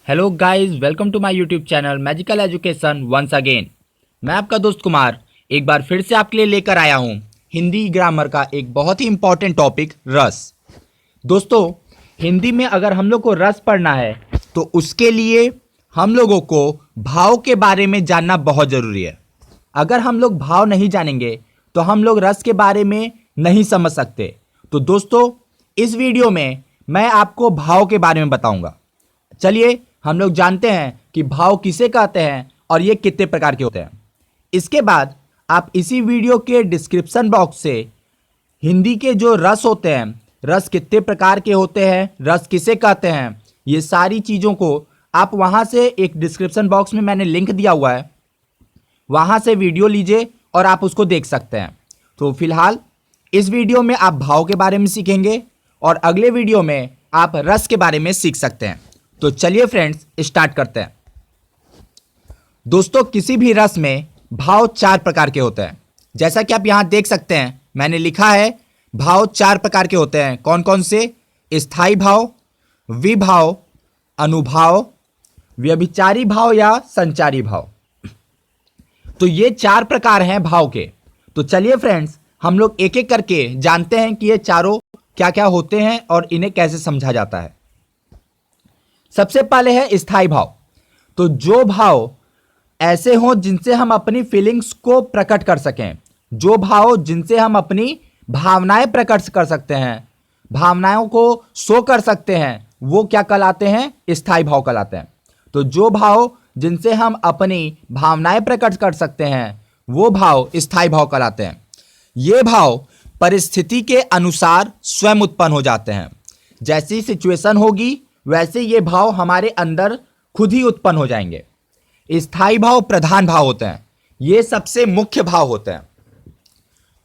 Hello guys, welcome to my YouTube channel magical education once again. मैं आपका दोस्त कुमार एक बार फिर से आपके लिए लेकर आया हूँ हिंदी ग्रामर का एक बहुत ही इंपॉर्टेंट टॉपिक रस। दोस्तों, हिंदी में अगर हम लोग को रस पढ़ना है तो उसके लिए हम लोगों को भाव के बारे में जानना बहुत ज़रूरी है। अगर हम लोग भाव नहीं जानेंगे तो हम लोग रस के बारे में नहीं समझ सकते। तो दोस्तों, इस वीडियो में मैं आपको भाव के बारे में बताऊंगा। चलिए हम लोग जानते हैं कि भाव किसे कहते हैं और ये कितने प्रकार के होते हैं। इसके बाद आप इसी वीडियो के डिस्क्रिप्शन बॉक्स से हिंदी के जो रस होते हैं, रस कितने प्रकार के होते हैं, रस किसे कहते हैं, ये सारी चीज़ों को आप वहाँ से एक डिस्क्रिप्शन बॉक्स में मैंने लिंक दिया हुआ है, वहाँ से वीडियो लीजिए और आप उसको देख सकते हैं। तो फिलहाल इस वीडियो में आप भाव के बारे में सीखेंगे और अगले वीडियो में आप रस के बारे में सीख सकते हैं। तो चलिए फ्रेंड्स, स्टार्ट करते हैं। दोस्तों, किसी भी रस में भाव 4 प्रकार के होते हैं। जैसा कि आप यहां देख सकते हैं, मैंने लिखा है भाव 4 प्रकार के होते हैं। कौन कौन से? स्थायी भाव, विभाव, अनुभाव, व्यभिचारी भाव या संचारी भाव। तो ये 4 प्रकार हैं भाव के। तो चलिए फ्रेंड्स, हम लोग एक एक करके जानते हैं कि ये चारों क्या क्या होते हैं और इन्हें कैसे समझा जाता है। सबसे पहले है स्थायी भाव। तो जो भाव ऐसे हों जिनसे हम अपनी फीलिंग्स को प्रकट कर सकें, जो भाव जिनसे हम अपनी भावनाएं प्रकट कर सकते हैं, भावनाओं को शो कर सकते हैं, वो क्या कहलाते हैं? स्थायी भाव कहलाते हैं। तो जो भाव जिनसे हम अपनी भावनाएं प्रकट कर सकते हैं वो भाव स्थायी भाव कहलाते हैं। ये भाव परिस्थिति के अनुसार स्वयं उत्पन्न हो जाते हैं। जैसी सिचुएशन होगी वैसे ये भाव हमारे अंदर खुद ही उत्पन्न हो जाएंगे। स्थायी भाव प्रधान भाव होते हैं, ये सबसे मुख्य भाव होते हैं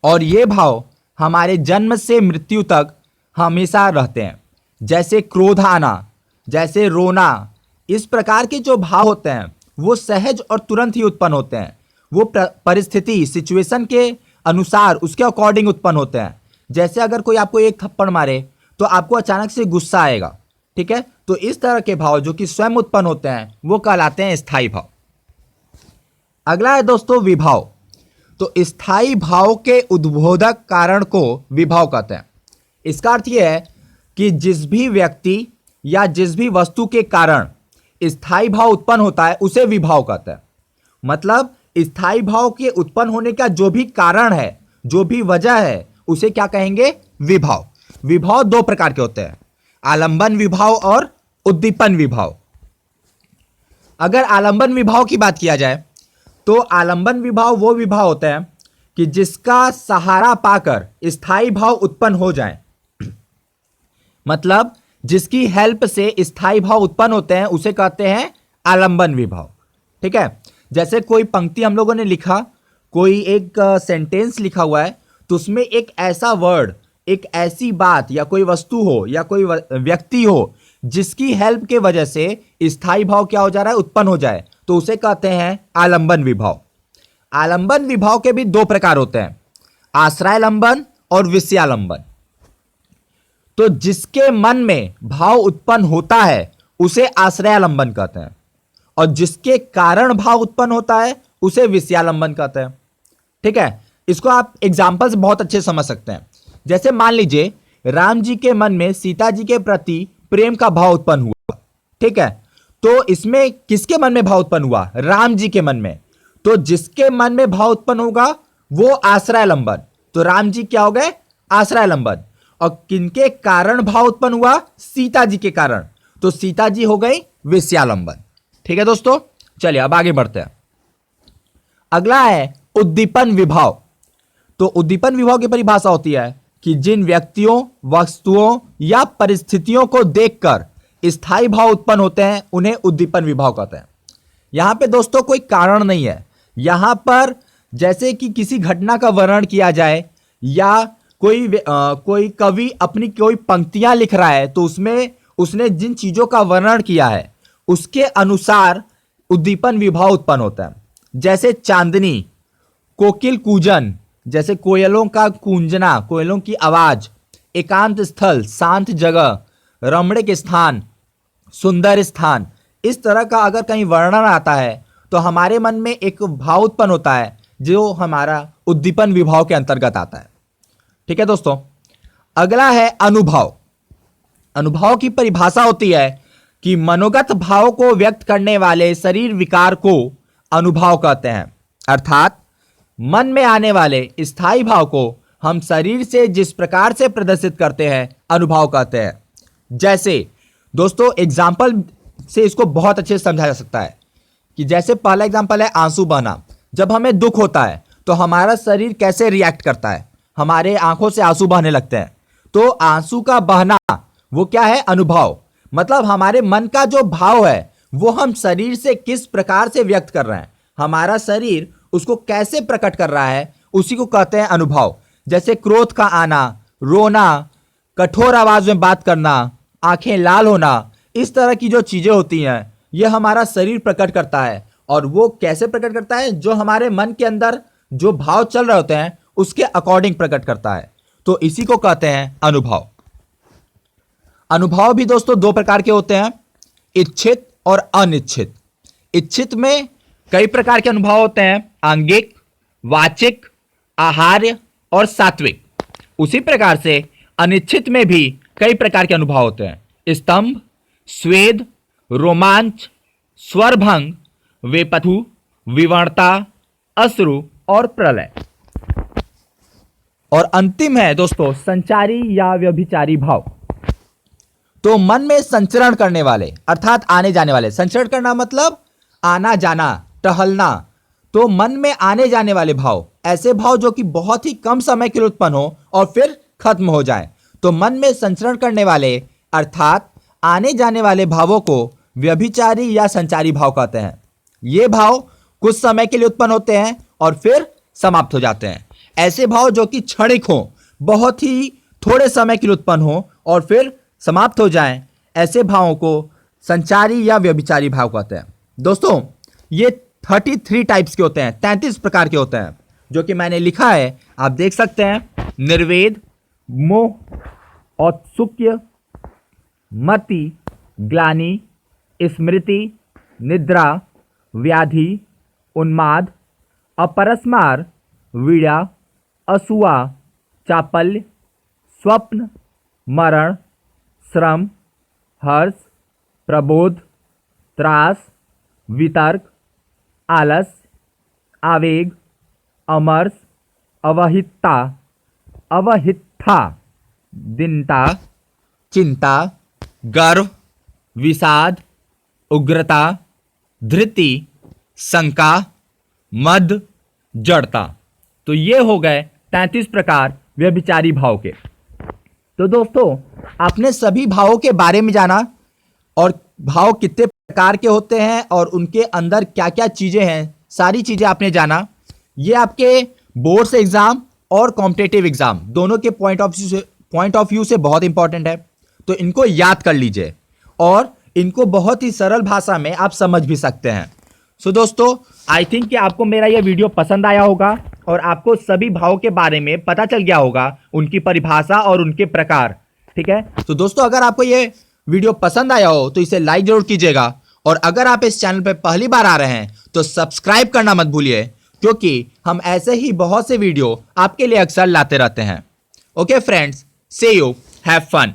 और ये भाव हमारे जन्म से मृत्यु तक हमेशा रहते हैं। जैसे क्रोध आना, जैसे रोना, इस प्रकार के जो भाव होते हैं वो सहज और तुरंत ही उत्पन्न होते हैं। वो परिस्थिति सिचुएशन के अनुसार उसके अकॉर्डिंग उत्पन्न होते हैं। जैसे अगर कोई आपको एक थप्पड़ मारे तो आपको अचानक से गुस्सा आएगा, ठीक है? तो इस तरह के भाव जो कि स्वयं उत्पन्न होते हैं वो कहलाते हैं स्थायी भाव। अगला है दोस्तों विभाव। तो स्थायी भाव के उद्बोधक कारण को विभाव कहते हैं। इसका अर्थ यह है कि जिस भी व्यक्ति या जिस भी वस्तु के कारण स्थायी भाव उत्पन्न होता है उसे विभाव कहते हैं। मतलब स्थायी भाव के उत्पन्न होने का जो भी कारण है, जो भी वजह है, उसे क्या कहेंगे? विभाव। विभाव 2 प्रकार के होते हैं, आलंबन विभाव और उद्दीपन विभाव। अगर आलंबन विभाव की बात किया जाए तो आलंबन विभाव वो विभाव होते हैं कि जिसका सहारा पाकर स्थायी भाव उत्पन्न हो जाए। मतलब जिसकी हेल्प से स्थायी भाव उत्पन्न होते हैं उसे कहते हैं आलंबन विभाव, ठीक है? जैसे कोई पंक्ति हम लोगों ने लिखा, कोई एक सेंटेंस लिखा हुआ है, तो उसमें एक ऐसा वर्ड, एक ऐसी बात या कोई वस्तु हो या कोई व्यक्ति हो जिसकी हेल्प के वजह से स्थायी भाव क्या हो जा रहा है? उत्पन्न हो जाए, तो उसे कहते हैं आलंबन विभाव। आलंबन विभाव के भी 2 प्रकार होते हैं, आश्रयालंबन और विषयालंबन। तो जिसके मन में भाव उत्पन्न होता है उसे आश्रयालंबन कहते हैं और जिसके कारण भाव उत्पन्न होता है उसे विषयालंबन कहते हैं, ठीक है? इसको आप एग्जाम्पल से बहुत अच्छे समझ सकते हैं। जैसे मान लीजिए राम जी के मन में सीता जी के प्रति प्रेम का भाव उत्पन्न हुआ, ठीक है? तो इसमें किसके मन में भाव उत्पन्न हुआ? राम जी के मन में। तो जिसके मन में भाव उत्पन्न होगा वो आश्रयालंबन। तो राम जी क्या हो गए? आश्रयालंबन। और किनके कारण भाव उत्पन्न हुआ? सीता जी के कारण। तो सीता जी हो गई विषयालंबन। ठीक है दोस्तों, चलिए अब आगे बढ़ते हैं। अगला है उद्दीपन विभाव। तो उद्दीपन विभाव की परिभाषा होती है कि जिन व्यक्तियों, वस्तुओं या परिस्थितियों को देखकर स्थायी भाव उत्पन्न होते हैं उन्हें उद्दीपन विभाव कहते हैं। यहां पे दोस्तों कोई कारण नहीं है। यहां पर जैसे कि किसी घटना का वर्णन किया जाए या कोई कवि अपनी कोई पंक्तियां लिख रहा है तो उसमें उसने जिन चीजों का वर्णन किया है उसके अनुसार उद्दीपन विभाव उत्पन्न होता है। जैसे चांदनी, कोकिल कूजन, जैसे कोयलों का कूंजना, कोयलों की आवाज, एकांत स्थल, शांत जगह, रमणीक स्थान, सुंदर स्थान, इस तरह का अगर कहीं वर्णन आता है तो हमारे मन में एक भाव उत्पन्न होता है जो हमारा उद्दीपन विभाव के अंतर्गत आता है। ठीक है दोस्तों, अगला है अनुभव। अनुभव की परिभाषा होती है कि मनोगत भाव को व्यक्त करने वाले शरीर विकार को अनुभव कहते हैं। अर्थात मन में आने वाले स्थायी भाव को हम शरीर से जिस प्रकार से प्रदर्शित करते हैं अनुभव कहते हैं। जैसे दोस्तों एग्जाम्पल से इसको बहुत अच्छे से समझा जा सकता है कि जैसे पहला एग्जाम्पल है आंसू बहना। जब हमें दुख होता है तो हमारा शरीर कैसे रिएक्ट करता है, हमारे आंखों से आंसू बहने लगते हैं। तो आंसू का बहना वो क्या है, अनुभव। मतलब हमारे मन का जो भाव है वो हम शरीर से किस प्रकार से व्यक्त कर रहे हैं, हमारा शरीर उसको कैसे प्रकट कर रहा है, उसी को कहते हैं अनुभव। जैसे क्रोध का आना, रोना, कठोर आवाज में बात करना, आंखें लाल होना, इस तरह की जो चीजें होती हैं ये हमारा शरीर प्रकट करता है। और वो कैसे प्रकट करता है, जो हमारे मन के अंदर जो भाव चल रहे होते हैं उसके अकॉर्डिंग प्रकट करता है। तो इसी को कहते हैं अनुभव। अनुभव भी दोस्तों दो प्रकार के होते हैं, इच्छित और अनिच्छित। इच्छित में कई प्रकार के अनुभव होते हैं, आंगिक, वाचिक, आहार्य और सात्विक। उसी प्रकार से अनिच्छित में भी कई प्रकार के अनुभव होते हैं, स्तंभ, स्वेद, रोमांच, स्वरभंग, वेपथु, विवणता, अश्रु और प्रलय। और अंतिम है दोस्तों संचारी या व्यभिचारी भाव। तो मन में संचरण करने वाले अर्थात आने जाने वाले, संचरण करना मतलब आना जाना, टहलना। तो मन में आने जाने वाले भाव, ऐसे भाव जो कि बहुत ही कम समय के लिए उत्पन्न हो और फिर खत्म हो जाए। तो मन में संचरण करने वाले अर्थात आने जाने वाले भावों को व्यभिचारी या संचारी भाव कहते हैं। ये भाव कुछ समय के लिए उत्पन्न होते हैं और फिर समाप्त हो जाते हैं। ऐसे भाव जो कि क्षणिक हो, बहुत ही थोड़े समय के लिए उत्पन्न हो और फिर समाप्त हो जाएं, ऐसे भावों को संचारी या व्यभिचारी भाव कहते हैं। दोस्तों ये 33 टाइप्स के होते हैं, 33 प्रकार के होते हैं, जो कि मैंने लिखा है, आप देख सकते हैं। निर्वेद, मोह, औत्सुक्य, मति, ग्लानि, स्मृति, निद्रा, व्याधि, उन्माद, अपरस्मार, वीड़ा, असूया, चापल्य, स्वप्न, मरण, श्रम, हर्ष, प्रबोध, त्रास, वितर्क, आलस, आवेग, अमर्ष, अवहितता, अवहितथा, दीनता, चिंता, गर्व, विषाद, उग्रता, धृति, शंका, मद, जड़ता। तो ये हो गए 33 प्रकार व्यभिचारी भाव के। तो दोस्तों आपने सभी भावों के बारे में जाना और भाव कितने प्रकार के होते हैं और उनके अंदर क्या क्या चीजें हैं, सारी चीजें आपने जाना। ये आपके बोर्ड्स एग्जाम और कॉम्पिटिटिव एग्जाम दोनों के पॉइंट ऑफ व्यू से बहुत इंपॉर्टेंट है। तो इनको याद कर लीजिए और इनको बहुत ही सरल भाषा में आप समझ भी सकते हैं। सो दोस्तों आई थिंक कि आपको मेरा यह वीडियो पसंद आया होगा और आपको सभी भाव के बारे में पता चल गया होगा, उनकी परिभाषा और उनके प्रकार। ठीक है, तो दोस्तों अगर आपको ये वीडियो पसंद आया हो तो इसे लाइक जरूर कीजिएगा और अगर आप इस चैनल पर पहली बार आ रहे हैं तो सब्सक्राइब करना मत भूलिए, क्योंकि हम ऐसे ही बहुत से वीडियो आपके लिए अक्सर लाते रहते हैं। Okay friends, see you, have fun.